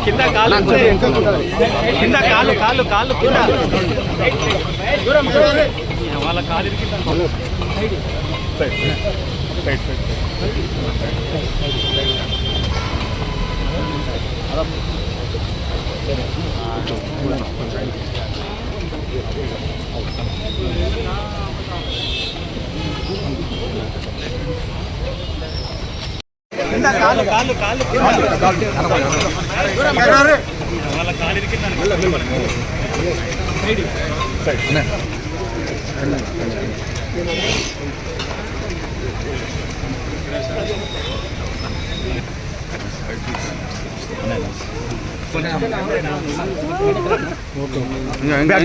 కింద కాలు కింద కాలు కాలు కాలు కింద వాళ్ళ కాలు కింద కాలు కాలు కాలు వాళ్ళ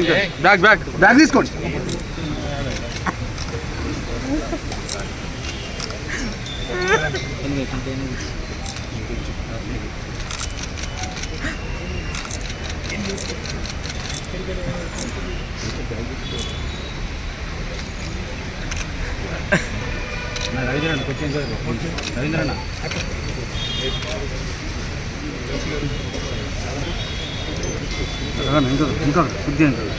కాలు బ్యాగ్ తీసుకోండి. రవీంద్రన్న కొంచెం రవీంద్రన్న ఇంకా శుద్ధి నాడు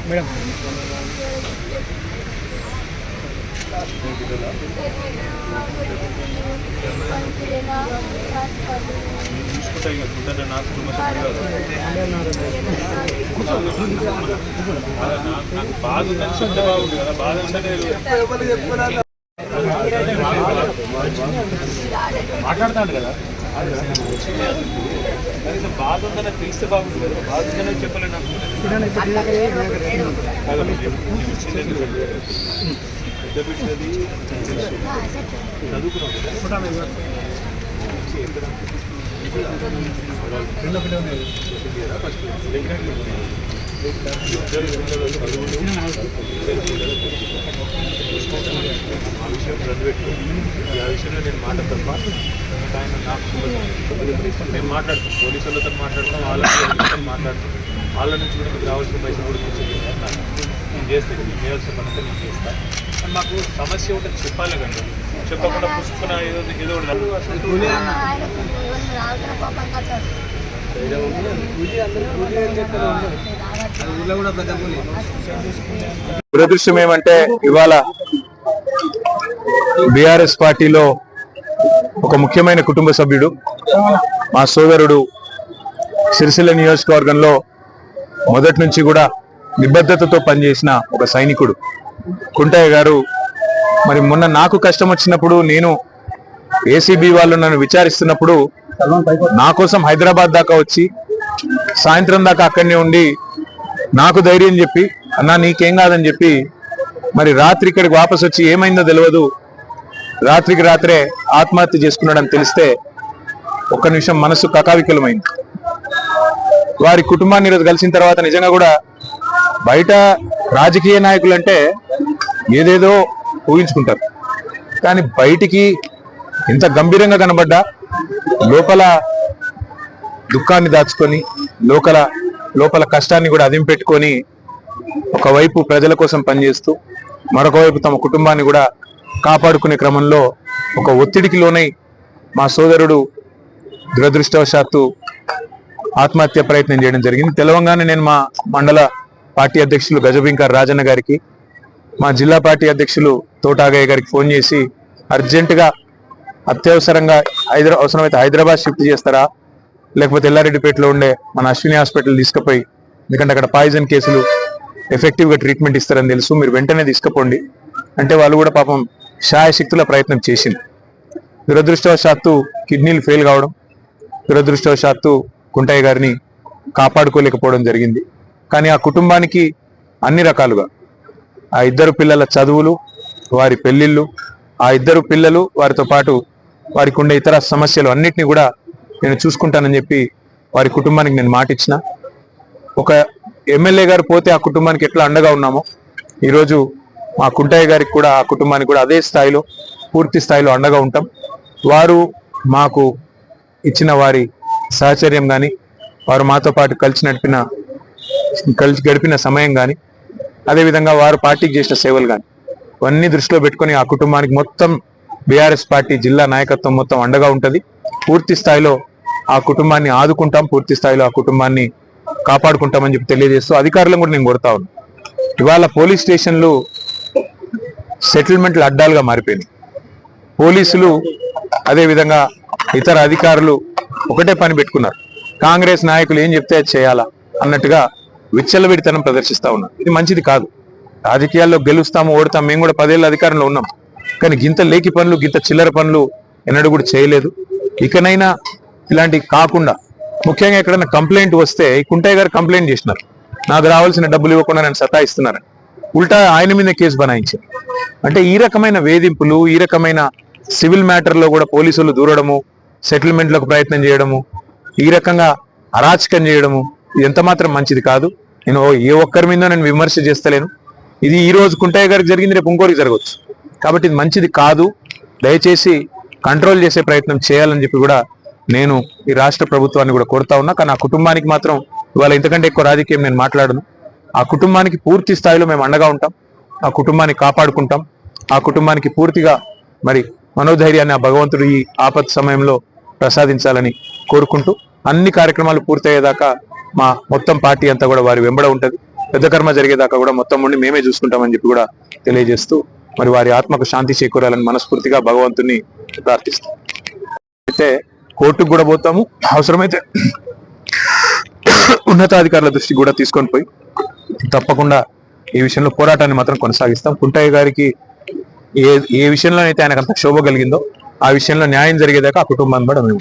మేడం మాట్లాడతాడు కదా బాధ ఉందని తెలిస్తే బాగుంది కదా, బాధ ఉందని చెప్పలే నాకు పెద్ద బిడ్డది చదువుకున్నాం కదా ఆ విషయం ఆ విషయంలో నేను మాట తప్ప ఆయన నాకు మేము మాట్లాడతాం, పోలీసు వాళ్ళతో మాట్లాడతాం, వాళ్ళతో మాట్లాడతాం, వాళ్ళ నుంచి కూడా మీకు రావాల్సిన పైసలు కూడా తీసుకెళ్ళి నేను చేస్తాను, మీకు చేయాల్సిన పనంతా నేను చేస్తాను. కానీ మాకు సమస్య ఉంటుంది చెప్పాలి కండి, చెప్పకుండా పుస్తకం ఏదో దురదృష్టం ఏమంటే ఇవాళ బీఆర్ఎస్ పార్టీలో ఒక ముఖ్యమైన కుటుంబ సభ్యుడు, మా సోదరుడు, సిరిసిల్ల నియోజకవర్గంలో మొదటి నుంచి కూడా నిబద్ధతతో పనిచేసిన ఒక సైనికుడు కుంటయ్య గారు మరి మొన్న నాకు కష్టం వచ్చినప్పుడు, నేను ఏసీబీ వాళ్ళు నన్ను విచారిస్తున్నప్పుడు నా కోసం హైదరాబాద్ దాకా వచ్చి సాయంత్రం దాకా అక్కడనే ఉండి నాకు ధైర్యం చెప్పి, అన్నా నీకేం కాదని చెప్పి మరి రాత్రి ఇక్కడికి వాపసు వచ్చి ఏమైందో తెలియదు, రాత్రికి రాత్రే ఆత్మహత్య చేసుకున్నాడని తెలిస్తే ఒక్క నిమిషం మనసు కకావికలమైంది. వారి కుటుంబాన్ని ఈరోజు కలిసిన తర్వాత నిజంగా కూడా బయట రాజకీయ నాయకులు అంటే ఏదేదో ఊహించుకుంటారు, కానీ బయటికి ఇంత గంభీరంగా కనబడ్డా లోపల దుఃఖాన్ని దాచుకొని లోపల కష్టాన్ని కూడా అదింపెట్టుకొని ఒకవైపు ప్రజల కోసం పనిచేస్తూ మరొక వైపు తమ కుటుంబాన్ని కూడా కాపాడుకునే క్రమంలో ఒక ఒత్తిడికి లోనై మా సోదరుడు దురదృష్టవశాత్తు ఆత్మహత్య ప్రయత్నం చేయడం జరిగింది. తెలవంగానే నేను మా మండల పార్టీ అధ్యక్షులు గజబింకర్ రాజన్న గారికి, మా జిల్లా పార్టీ అధ్యక్షులు తోటాగయ్య గారికి ఫోన్ చేసి అర్జెంటుగా అత్యవసరంగా అవసరమైతే హైదరాబాద్ షిఫ్ట్ చేస్తారా, లేకపోతే ఎల్లారెడ్డిపేటలో ఉండే మన అశ్విని హాస్పిటల్ తీసుకుపోయి, ఎందుకంటే అక్కడ పాయిజన్ కేసులు ఎఫెక్టివ్గా ట్రీట్మెంట్ ఇస్తారని తెలుసు, మీరు వెంటనే తీసుకుపోండి అంటే వాళ్ళు కూడా పాపం శాయశక్తుల ప్రయత్నం చేసింది. దురదృష్టవశాత్తు కిడ్నీలు ఫెయిల్ కావడం, దురదృష్టవశాత్తు కుంటయ్య గారిని కాపాడుకోలేకపోవడం జరిగింది. కానీ ఆ కుటుంబానికి అన్ని రకాలుగా ఆ ఇద్దరు పిల్లల చదువులు, వారి పెళ్లిళ్ళు, ఆ ఇద్దరు పిల్లలు వారితో పాటు వారికి ఉండే ఇతర సమస్యలు అన్నిటినీ కూడా నేను చూసుకుంటానని చెప్పి వారి కుటుంబానికి నేను మాట ఇచ్చిన. ఒక ఎమ్మెల్యే గారు పోతే ఆ కుటుంబానికి ఎట్లా అండగా ఉన్నామో ఈరోజు మా కుంటయ్య గారికి కూడా ఆ కుటుంబానికి కూడా అదే స్థాయిలో పూర్తి స్థాయిలో అండగా ఉంటాం. వారు మాకు ఇచ్చిన వారి సహచర్యం కానీ, వారు మాతో పాటు కలిసి గడిపిన సమయం కానీ, అదేవిధంగా వారు పార్టీకి చేసిన సేవలు కానీ ఇవన్నీ దృష్టిలో పెట్టుకొని ఆ కుటుంబానికి మొత్తం బీఆర్ఎస్ పార్టీ జిల్లా నాయకత్వం మొత్తం అండగా ఉంటుంది. పూర్తి స్థాయిలో ఆ కుటుంబాన్ని ఆదుకుంటాం, పూర్తి స్థాయిలో ఆ కుటుంబాన్ని కాపాడుకుంటామని చెప్పి తెలియజేస్తూ అధికారులను కూడా నేను కోరుతా ఉన్నాను. ఇవాళ పోలీస్ స్టేషన్లు సెటిల్మెంట్లు అడ్డాలుగా మారిపోయినాయి. పోలీసులు అదేవిధంగా ఇతర అధికారులు ఒకటే పని పెట్టుకున్నారు. కాంగ్రెస్ నాయకులు ఏం చెప్తే అది చేయాలా అన్నట్టుగా విచ్చలవిడితనం ప్రదర్శిస్తా ఉన్నారు. ఇది మంచిది కాదు. రాజకీయాల్లో గెలుస్తాము, ఓడతాం. మేము కూడా 10 ఏళ్ళ అధికారంలో ఉన్నాం, కానీ గింత లేకి పనులు, గింత చిల్లర పనులు ఎన్నడూ కూడా చేయలేదు. ఇకనైనా ఇలాంటి కాకుండా, ముఖ్యంగా ఎక్కడైనా కంప్లైంట్ వస్తే ఈ కుంటయ్య గారు కంప్లైంట్ చేసినారు, నాకు రావాల్సిన డబ్బులు ఇవ్వకుండా నేను సతాయిస్తున్నారని. ఉల్టా ఆయన మీద కేసు బనాయించారు. అంటే ఈ రకమైన వేధింపులు, ఈ రకమైన సివిల్ మ్యాటర్లో కూడా పోలీసులు దూరడము, సెటిల్మెంట్లకు ప్రయత్నం చేయడము, ఈ రకంగా అరాచకం చేయడము ఇది ఎంత మాత్రం మంచిది కాదు. నేను ఏ ఒక్కరి మీద నేను విమర్శ చేస్తలేను. ఇది ఈ రోజు కుంటయ్య గారికి జరిగింది, రేపు ఇంకోరికి జరగవచ్చు. కాబట్టి ఇది మంచిది కాదు. దయచేసి కంట్రోల్ చేసే ప్రయత్నం చేయాలని చెప్పి కూడా నేను ఈ రాష్ట్ర ప్రభుత్వాన్ని కూడా కోరుతా ఉన్నా. కానీ ఆ కుటుంబానికి మాత్రం ఇవాళ ఇంతకంటే ఎక్కువ రాజకీయం నేను మాట్లాడను. ఆ కుటుంబానికి పూర్తి స్థాయిలో మేము అండగా ఉంటాం, ఆ కుటుంబాన్ని కాపాడుకుంటాం, ఆ కుటుంబానికి పూర్తిగా మరి మనోధైర్యాన్ని ఆ భగవంతుడు ఈ ఆపత్ సమయంలో ప్రసాదించాలని కోరుకుంటూ అన్ని కార్యక్రమాలు పూర్తయ్యేదాకా మా మొత్తం పార్టీ అంతా కూడా వారి వెంబడ ఉంటుంది. పెద్ద కర్మ జరిగేదాకా కూడా మొత్తం ఉండి మేమే చూసుకుంటామని చెప్పి కూడా తెలియజేస్తూ మరి వారి ఆత్మకు శాంతి చేకూరాలని మనస్ఫూర్తిగా భగవంతుని ప్రార్థిస్తాం. అయితే కోర్టుకు కూడా పోతాము, అవసరమైతే ఉన్నతాధికారుల దృష్టికి కూడా తీసుకొని పోయి తప్పకుండా ఈ విషయంలో పోరాటాన్ని మాత్రం కొనసాగిస్తాం. కుంటయ్య గారికి ఏ విషయంలో అయితే ఆయనకు అంత క్షోభ కలిగిందో ఆ విషయంలో న్యాయం జరిగేదాకా ఆ కుటుంబాన్ని కూడా మేము